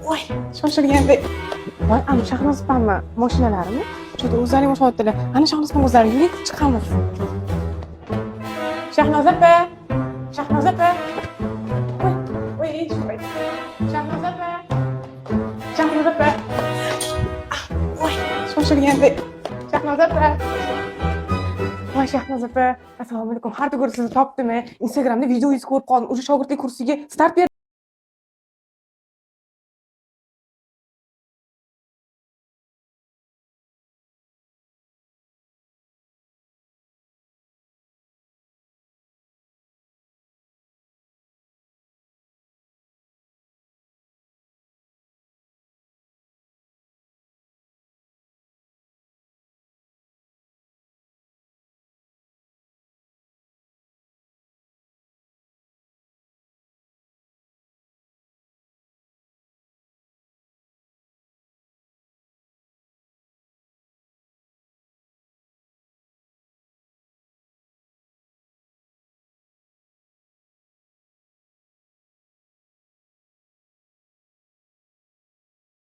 Voy, shoshilgandek. Voy, ana Shahnoz opammi? Mashinalarimi? Juda o'zlaring o'shyaptilar. Ana Shahnoz opam o'zlari yuring, chiqamiz. Shahnoz opa. Shahnoz opa. Voy, voy, Shahnoz opa. Shahnoz opa. Voy, shoshilgandek. Shahnoz opa. Voy, Shahnoz opa. Assalomu alaykum. Har ko'rib sizni topdim. Instagramda videoyingizni ko'rib qoldim. O'sha shogirdlik kursiga start berdim.